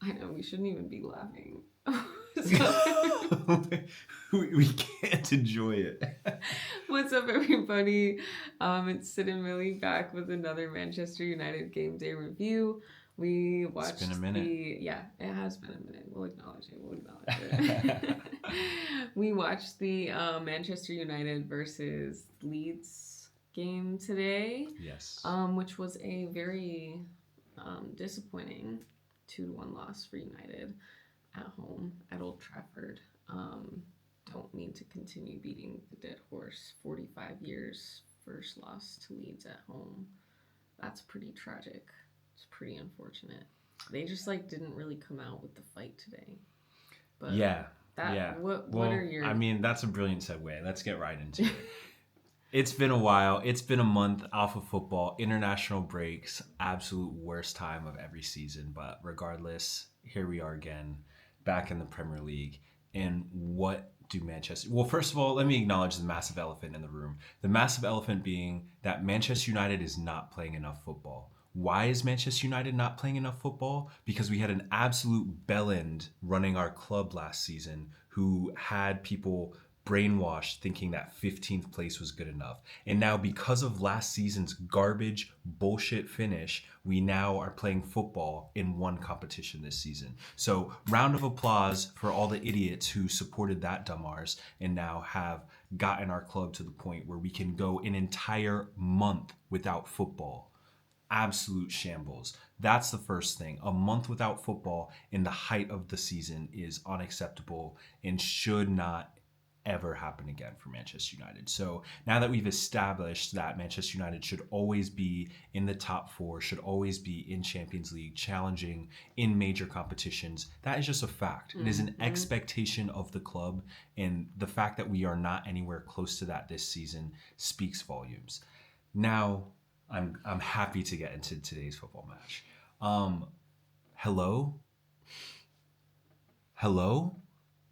I know, we shouldn't even be laughing. So, We can't enjoy it. what's up, everybody? It's Sid and Millie back with another Manchester United game day review. We It's been a watched minute. it has been a minute. We'll acknowledge it. We'll acknowledge it. We watched the Manchester United versus Leeds game today, Yes. which was a very disappointing 2-1 loss for United at home at Old Trafford. Don't mean to continue beating the dead horse. 45 years, first loss to Leeds at home. That's pretty tragic. It's pretty unfortunate. They just didn't really come out with the fight today. But Yeah. that Yeah. what are your I mean, that's a brilliant segue. Let's get right into it. It's been a while. It's been a month off of football, international breaks, absolute worst time of every season. But regardless, here we are again, back in the Premier League. And what do Manchester... Well, first of all, let me acknowledge the massive elephant in the room. The massive elephant being that Manchester United is not playing enough football. Why is Manchester United not playing enough football? Because we had an absolute bellend running our club last season who had people brainwashed thinking that 15th place was good enough. And now, because of last season's garbage bullshit finish, we now are playing football in one competition this season. So, round of applause for all the idiots who supported that dumb arse and now have gotten our club to the point where we can go an entire month without football. Absolute shambles. That's the first thing. A month without football in the height of the season is unacceptable and should not ever happen again for Manchester United. So now that we've established that Manchester United should always be in the top four, should always be in Champions League, challenging in major competitions, that is just a fact. It is an expectation of the club, and the fact that we are not anywhere close to that this season speaks volumes. Now, I'm happy to get into today's football match. Hello? Hello?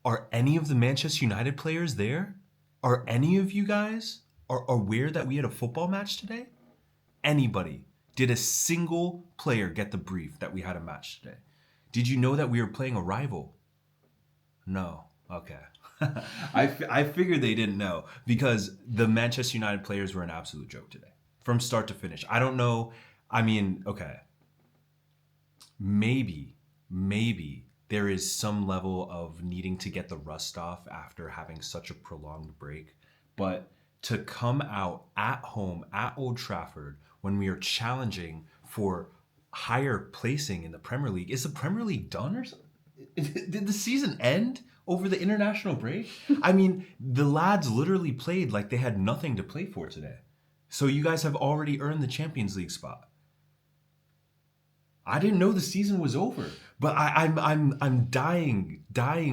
Are any of the Manchester United players there? Are any of you guys are aware that we had a football match today? Anybody? Did a single player get the brief that we had a match today? Did you know that we were playing a rival? No. Okay. I figured they didn't know because the Manchester United players were an absolute joke today from start to finish. I don't know. I mean, okay. Maybe there is some level of needing to get the rust off after having such a prolonged break. But to come out at home at Old Trafford when we are challenging for higher placing in the Premier League, is the Premier League done or something? Did the season end over the international break? I mean, the lads literally played like they had nothing to play for today. So you guys have already earned the Champions League spot. I didn't know the season was over, but I'm dying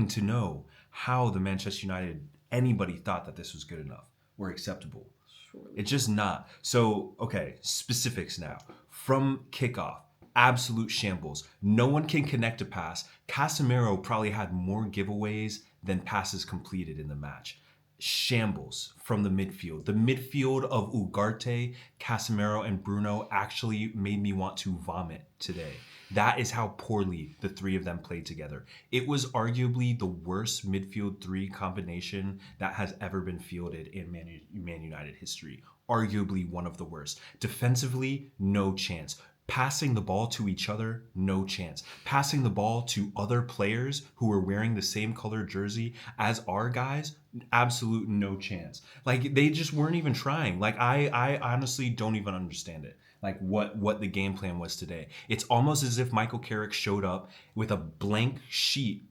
to know how the Manchester United anybody thought that this was good enough or acceptable. Surely. It's just not. So okay, specifics now. From kickoff, absolute shambles. No one can connect a pass. Casemiro probably had more giveaways than passes completed in the match. Shambles from the midfield. The midfield of Ugarte, Casemiro, and Bruno actually made me want to vomit today. That is how poorly the three of them played together. It was arguably the worst midfield three combination that has ever been fielded in Man United history. Arguably one of the worst. Defensively, no chance. Passing the ball to each other, no chance. Passing the ball to other players who were wearing the same color jersey as our guys, absolute no chance. Like they just weren't even trying. Like I honestly don't even understand it. Like what the game plan was today. It's almost as if Michael Carrick showed up with a blank sheet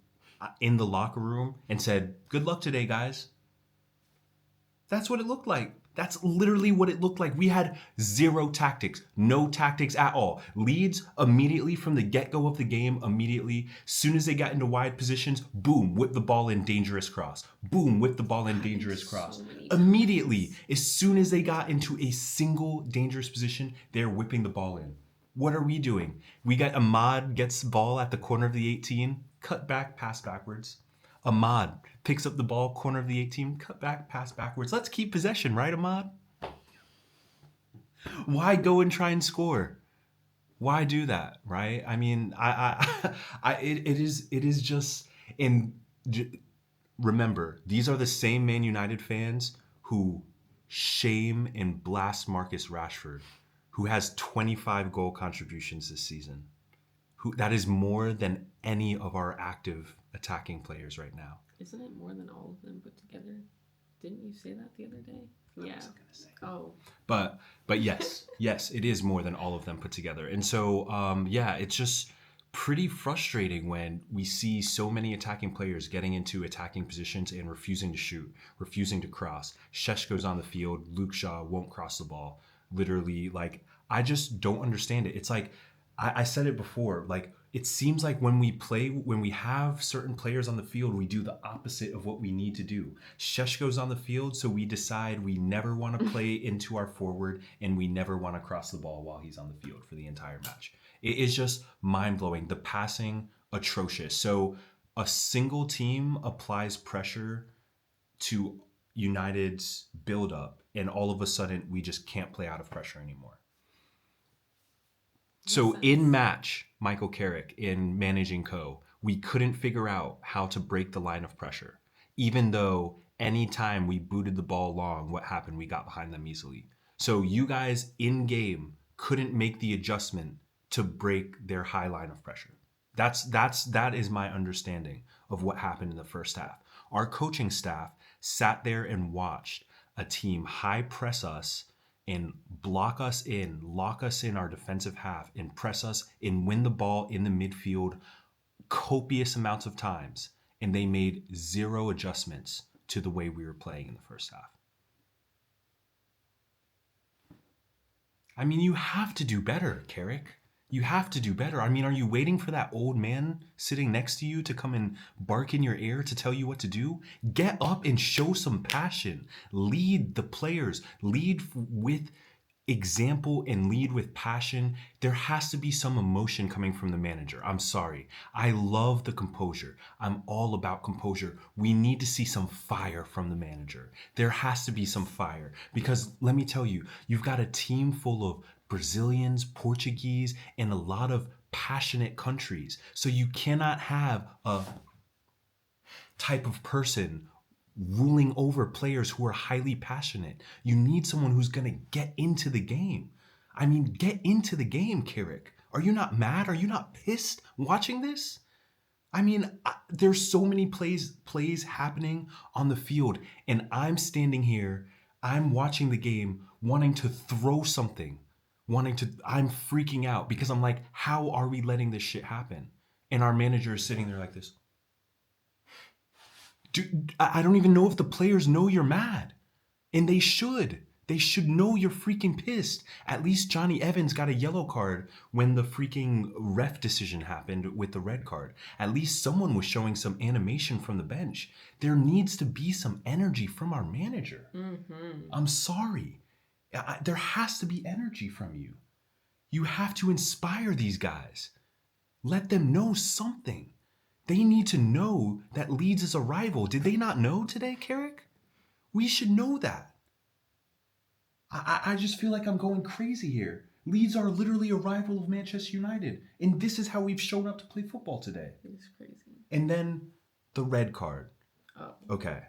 in the locker room and said, "Good luck today, guys." That's what it looked like. That's literally what it looked like. We had zero tactics, no tactics at all. Leeds immediately from the get-go of the game, immediately, soon as they got into wide positions, boom, whip the ball in, dangerous cross. Boom, whip the ball in, dangerous cross. Immediately, as soon as they got into a single dangerous position, they're whipping the ball in. What are we doing? We got Ahmad gets the ball at the corner of the 18, cut back, pass backwards. Ahmad picks up the ball, corner of the 18, cut back, pass backwards. Let's keep possession, right, Ahmad? Why go and try and score? Why do that, right? I mean, it is just in. Remember, these are the same Man United fans who shame and blast Marcus Rashford, who has 25 goal contributions this season. Who that is more than any of our active attacking players right now. Isn't it more than all of them put together? Didn't you say that the other day? Yeah. I wasn't gonna say. Oh. But yes, it is more than all of them put together. And so yeah, it's just pretty frustrating when we see so many attacking players getting into attacking positions and refusing to shoot, refusing to cross. Shesh goes on the field, Luke Shaw won't cross the ball. Literally, like, I just don't understand it. It's like I said it before, like, it seems like when we play, when we have certain players on the field, we do the opposite of what we need to do. Shesh goes on the field, so we decide we never want to play into our forward and we never want to cross the ball while he's on the field for the entire match. It is just mind blowing. The passing, atrocious. So a single team applies pressure to United's build up, and all of a sudden we just can't play out of pressure anymore. So in match, Michael Carrick in Managing Co, we couldn't figure out how to break the line of pressure. Even though anytime we booted the ball long, what happened? We got behind them easily. So you guys in game couldn't make the adjustment to break their high line of pressure. That is my understanding of what happened in the first half. Our coaching staff sat there and watched a team high press us and block us in, lock us in our defensive half, and press us and win the ball in the midfield copious amounts of times. And they made zero adjustments to the way we were playing in the first half. I mean, you have to do better, Carrick. You have to do better. I mean, are you waiting for that old man sitting next to you to come and bark in your ear to tell you what to do? Get up and show some passion. Lead the players. Lead with example and lead with passion. There has to be some emotion coming from the manager. I'm sorry. I love the composure. I'm all about composure. We need to see some fire from the manager. There has to be some fire because let me tell you, you've got a team full of Brazilians, Portuguese, and a lot of passionate countries. So you cannot have a type of person ruling over players who are highly passionate. You need someone who's going to get into the game. I mean, get into the game, Carrick. Are you not mad? Are you not pissed watching this? I mean, there's so many plays happening on the field, and I'm standing here, I'm watching the game, wanting to throw something, I'm freaking out because I'm like, how are we letting this shit happen? And our manager is sitting there like this. Dude, I don't even know if the players know you're mad. And they should. They should know you're freaking pissed. At least Johnny Evans got a yellow card when the freaking ref decision happened with the red card. At least someone was showing some animation from the bench. There needs to be some energy from our manager. Mm-hmm. I'm sorry. There has to be energy from you. You have to inspire these guys. Let them know something. They need to know that Leeds is a rival. Did they not know today, Carrick? We should know that. I just feel like I'm going crazy here. Leeds are literally a rival of Manchester United. And this is how we've shown up to play football today. It's crazy. And then the red card. Oh. Okay.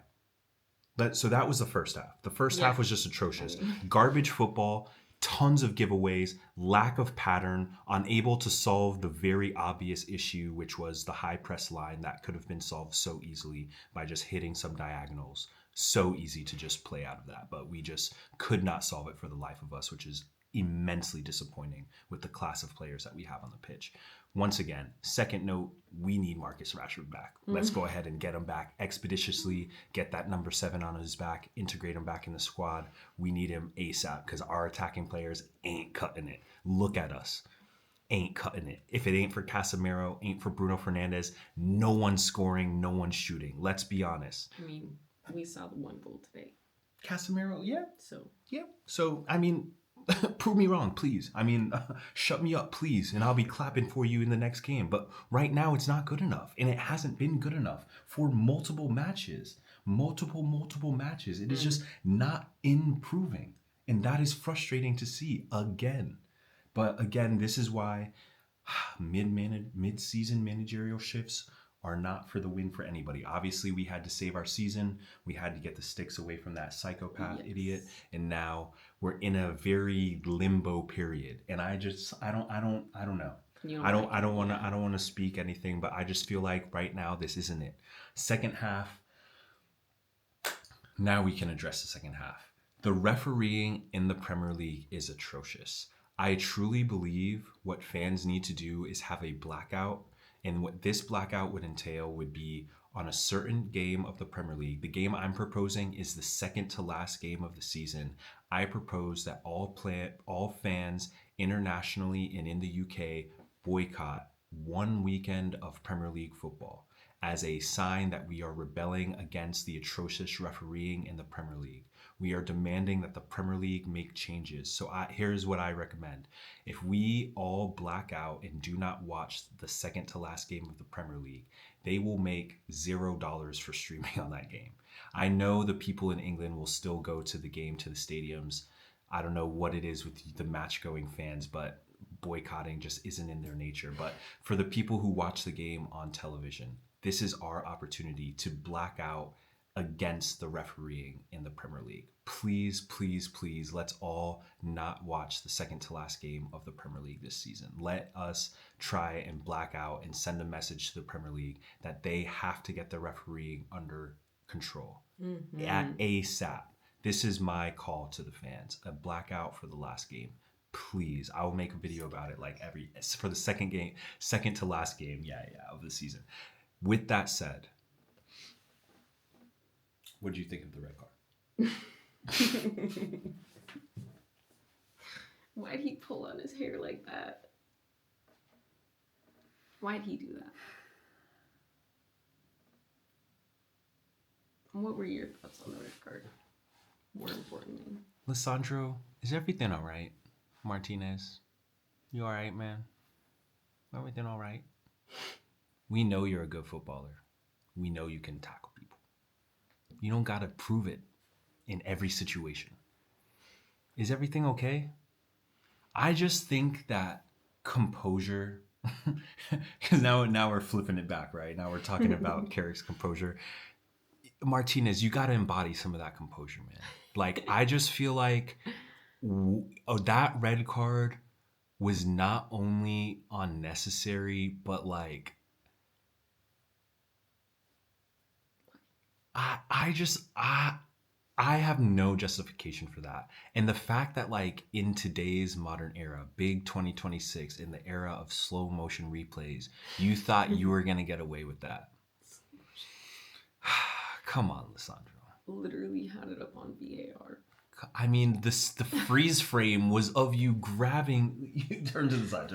So that was the first half. The first half was just atrocious. I mean. Garbage football, tons of giveaways, lack of pattern, unable to solve the very obvious issue, which was the high press line that could have been solved so easily by just hitting some diagonals. So easy to just play out of that, but we just could not solve it for the life of us, which is immensely disappointing with the class of players that we have on the pitch. Once again, second note, we need Marcus Rashford back. Let's go ahead and get him back expeditiously, get that number 7 on his back, integrate him back in the squad. We need him ASAP because our attacking players ain't cutting it. Look at us. Ain't cutting it. If it ain't for Casemiro, ain't for Bruno Fernandes, no one's scoring, no one's shooting. Let's be honest. I mean, we saw the one goal today. Casemiro, yeah. So, So, I mean, prove me wrong, please. I mean, shut me up, please, and I'll be clapping for you in the next game. But right now, it's not good enough, and it hasn't been good enough for multiple matches. Multiple matches. It is just not improving, and that is frustrating to see again. But again, this is why mid-season managerial shifts are not for the win for anybody. Obviously, we had to save our season. We had to get the sticks away from that psychopath idiot, and now we're in a very limbo period. And I don't know. I don't want to speak anything, but I just feel like right now this isn't it. Second half. Now we can address the second half. The refereeing in the Premier League is atrocious. I truly believe what fans need to do is have a blackout. And what this blackout would entail would be on a certain game of the Premier League. The game I'm proposing is the second to last game of the season. I propose that all fans internationally and in the UK boycott one weekend of Premier League football as a sign that we are rebelling against the atrocious refereeing in the Premier League. We are demanding that the Premier League make changes. So here's what I recommend. If we all black out and do not watch the second to last game of the Premier League, they will make $0 for streaming on that game. I know the people in England will still go to the game, to the stadiums. I don't know what it is with the match-going fans, but boycotting just isn't in their nature. But for the people who watch the game on television, this is our opportunity to black out against the refereeing in the Premier League. Please, please, please, let's all not watch the second to last game of the Premier League this season. Let us try and black out and send a message to the Premier League that they have to get the refereeing under control at ASAP. This is my call to the fans. A blackout for the last game. Please, I will make a video about it for the second to last game, of the season. With that said, what did you think of the red card? Why'd he pull on his hair like that? Why'd he do that? What were your thoughts on the red card? More importantly. Lissandro, is everything all right? Martinez, you all right, man? Everything all right? We know you're a good footballer. We know you can tackle people. You don't got to prove it in every situation. Is everything okay? I just think that composure, because now we're flipping it back, right? Now we're talking about Carrick's composure. Martinez, you got to embody some of that composure, man. Like, I just feel like that red card was not only unnecessary, but like, I have no justification for that. And the fact that like in today's modern era, big 2026, in the era of slow motion replays, you thought you were going to get away with that. Come on, Lissandro. Literally had it up on VAR. I mean, the freeze frame was of you grabbing. Turn to the side.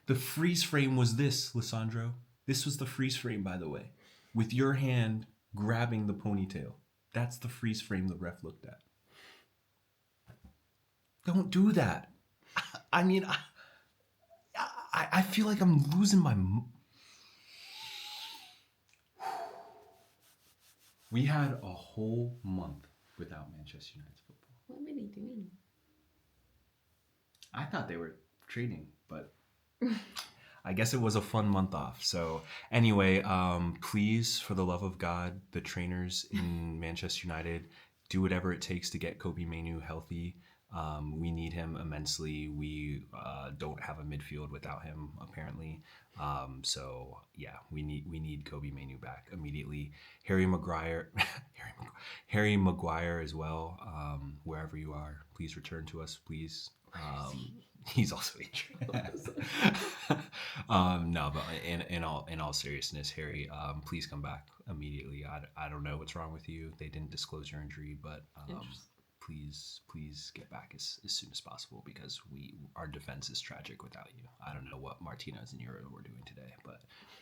The freeze frame was this, Lissandro. This was the freeze frame, by the way, with your hand grabbing the ponytail. That's the freeze frame the ref looked at. Don't do that. I mean, I feel like I'm losing my. We had a whole month without Manchester United's football. What were they doing? I thought they were trading, but I guess it was a fun month off. So anyway, please, for the love of God, the trainers in Manchester United, do whatever it takes to get Kobe Mainoo healthy. We need him immensely. We don't have a midfield without him, apparently. So yeah, we need Kobe Mainoo back immediately. Harry Maguire as well. Wherever you are, please return to us, please. He's also injured. No, but in all seriousness, Harry, please come back immediately. I don't know what's wrong with you. They didn't disclose your injury, but please get back as soon as possible, because our defense is tragic without you. I don't know what Martinez and Euro were doing today,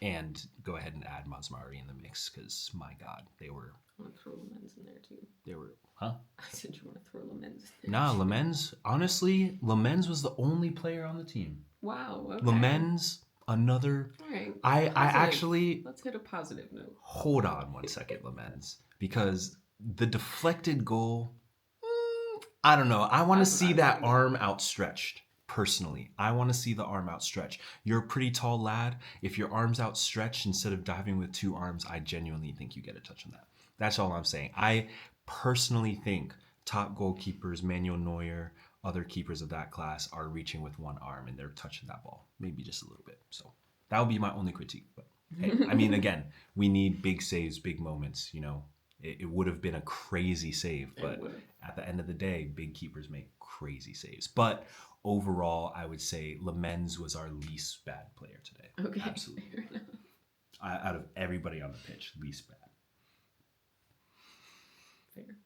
and go ahead and add Mazmari in the mix, because my God, they were. I want to throw Lamens in there too. They were, huh? I said you want to throw Lamens in there. Nah, Lamens. Honestly, Lamens was the only player on the team. Wow. Okay. Lamens, another. All right. I actually. Let's hit a positive note. Hold on one second, Lamens, because the deflected goal. I don't know. I want to see that arm outstretched. Personally, I want to see the arm outstretched. You're a pretty tall lad. If your arm's outstretched instead of diving with two arms, I genuinely think you get a touch on that. That's all I'm saying. I personally think top goalkeepers, Manuel Neuer, other keepers of that class are reaching with one arm and they're touching that ball, maybe just a little bit. So that would be my only critique. But hey, I mean, again, we need big saves, big moments. You know, it would have been a crazy save, but at the end of the day, big keepers make crazy saves. But overall, I would say Lamens was our least bad player today. Okay. Absolutely. Out of everybody on the pitch, least bad. Fair.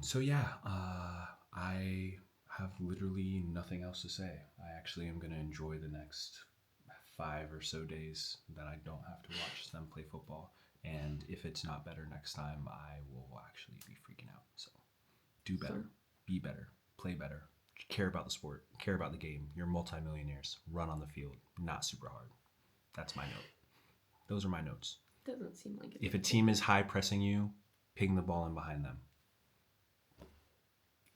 So yeah, I have literally nothing else to say. I actually am going to enjoy the next 5 or so days that I don't have to watch them play football. And if it's not better next time, I will actually be freaking out. So do better, be better, play better, care about the sport, care about the game. You're multimillionaires. Run on the field, not super hard. That's my note. Those are my notes. Doesn't seem like it. If a team is high pressing you, ping the ball in behind them.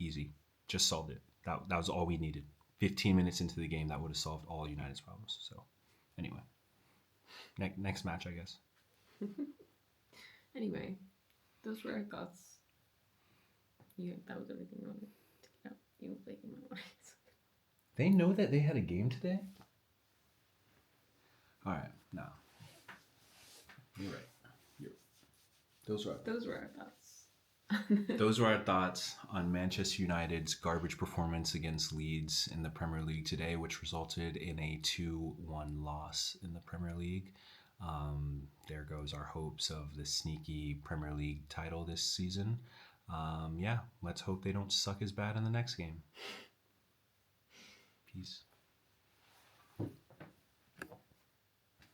Easy. Just solved it. That was all we needed. 15 minutes into the game, that would have solved all United's problems. So, anyway, next match, I guess. Anyway, those were our thoughts. That was everything you wanted to get out. You were breaking my mind. They know that they had a game today? All right, no. You're right. Those were our thoughts. Those were our thoughts on Manchester United's garbage performance against Leeds in the Premier League today, which resulted in a 2-1 loss in the Premier League. There goes our hopes of the sneaky Premier League title this season. Yeah, let's hope they don't suck as bad in the next game. Peace.